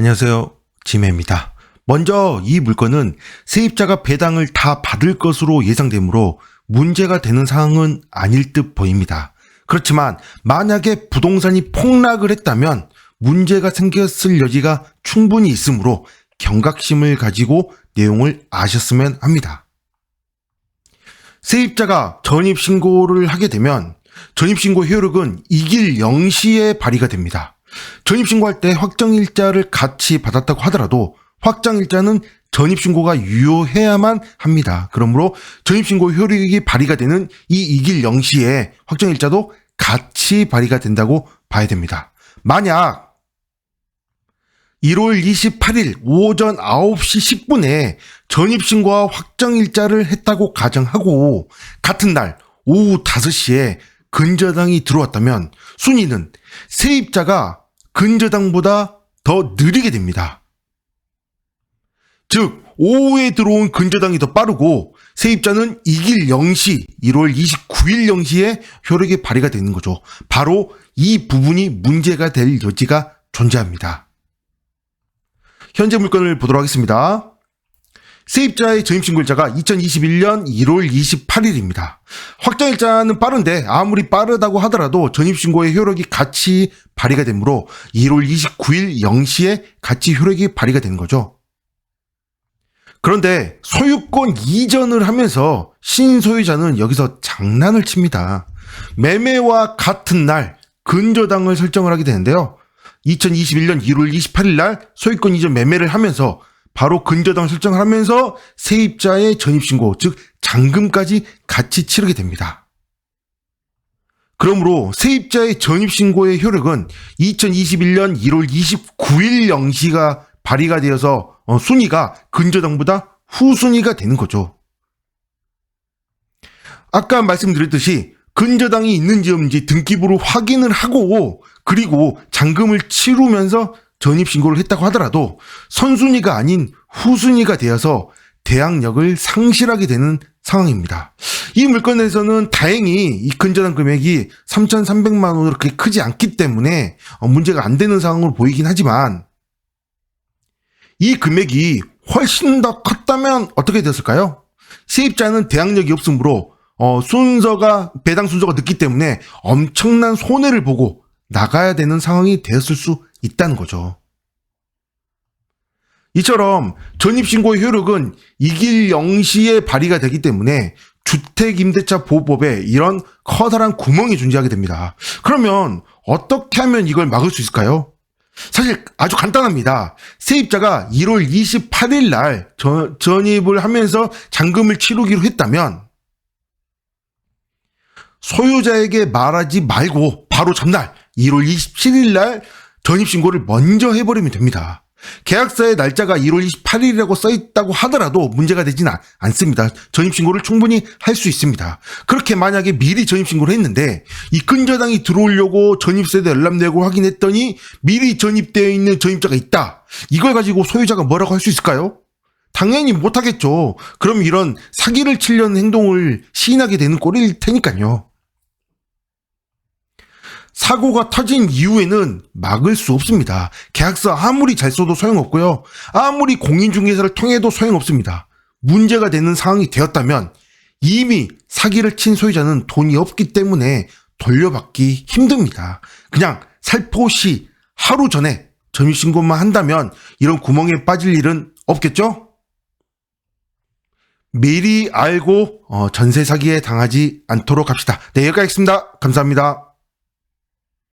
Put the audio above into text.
안녕하세요. 지매입니다. 먼저 이 물건은 세입자가 배당을 다 받을 것으로 예상되므로 문제가 되는 상황은 아닐 듯 보입니다. 그렇지만 만약에 부동산이 폭락을 했다면 문제가 생겼을 여지가 충분히 있으므로 경각심을 가지고 내용을 아셨으면 합니다. 세입자가 전입신고를 하게 되면 전입신고 효력은 이길 0시에 발휘가 됩니다. 전입신고할 때 확정일자를 같이 받았다고 하더라도 확정일자는 전입신고가 유효해야만 합니다. 그러므로 전입신고 효력이 발휘가 되는 이 이길 0시에 확정일자도 같이 발휘가 된다고 봐야 됩니다. 만약 1월 28일 오전 9시 10분에 전입신고와 확정일자를 했다고 가정하고 같은 날 오후 5시에 근저당이 들어왔다면 순위는 세입자가 근저당보다 더 느리게 됩니다. 즉 오후에 들어온 근저당이 더 빠르고 세입자는 이길 0시 1월 29일 0시에 효력이 발휘가 되는 거죠. 바로 이 부분이 문제가 될 여지가 존재합니다. 현재 물건을 보도록 하겠습니다. 세입자의 전입신고일자가 2021년 1월 28일입니다. 확정일자는 빠른데 아무리 빠르다고 하더라도 전입신고의 효력이 같이 발휘가 되므로 1월 29일 0시에 같이 효력이 발휘가 되는 거죠. 그런데 소유권 이전을 하면서 신소유자는 여기서 장난을 칩니다. 매매와 같은 날 근저당을 설정을 하게 되는데요. 2021년 1월 28일 날 소유권 이전 매매를 하면서 바로 근저당 설정을 하면서 세입자의 전입신고, 즉 잔금까지 같이 치르게 됩니다. 그러므로 세입자의 전입신고의 효력은 2021년 1월 29일 0시가 발휘가 되어서 순위가 근저당보다 후순위가 되는 거죠. 아까 말씀드렸듯이 근저당이 있는지 없는지 등기부로 확인을 하고 그리고 잔금을 치르면서 전입신고를 했다고 하더라도 선순위가 아닌 후순위가 되어서 대항력을 상실하게 되는 상황입니다. 이 물건에서는 다행히 이 근저당 금액이 3,300만 원으로 그렇게 크지 않기 때문에 문제가 안 되는 상황으로 보이긴 하지만 이 금액이 훨씬 더 컸다면 어떻게 됐을까요? 세입자는 대항력이 없으므로 배당 순서가 늦기 때문에 엄청난 손해를 보고 나가야 되는 상황이 되었을 수 있다는 거죠. 이처럼 전입신고의 효력은 이길 0시에 발휘가 되기 때문에 주택임대차 보호법에 이런 커다란 구멍이 존재하게 됩니다. 그러면 어떻게 하면 이걸 막을 수 있을까요? 사실 아주 간단합니다. 세입자가 1월 28일 날 전입을 하면서 잔금을 치르기로 했다면 소유자에게 말하지 말고 바로 전날 1월 27일 날 전입신고를 먼저 해버리면 됩니다. 계약서에 날짜가 1월 28일이라고 써있다고 하더라도 문제가 되지는 않습니다. 전입신고를 충분히 할 수 있습니다. 그렇게 만약에 미리 전입신고를 했는데 이 근저당이 들어오려고 전입세도 연락내고 확인했더니 미리 전입되어 있는 전입자가 있다. 이걸 가지고 소유자가 뭐라고 할 수 있을까요? 당연히 못하겠죠. 그럼 이런 사기를 치려는 행동을 시인하게 되는 꼴일 테니까요. 사고가 터진 이후에는 막을 수 없습니다. 계약서 아무리 잘 써도 소용없고요. 아무리 공인중개사를 통해도 소용없습니다. 문제가 되는 상황이 되었다면 이미 사기를 친 소유자는 돈이 없기 때문에 돌려받기 힘듭니다. 그냥 살포시 하루 전에 전입신고만 한다면 이런 구멍에 빠질 일은 없겠죠? 미리 알고 전세 사기에 당하지 않도록 합시다. 네, 여기까지 하겠습니다. 감사합니다.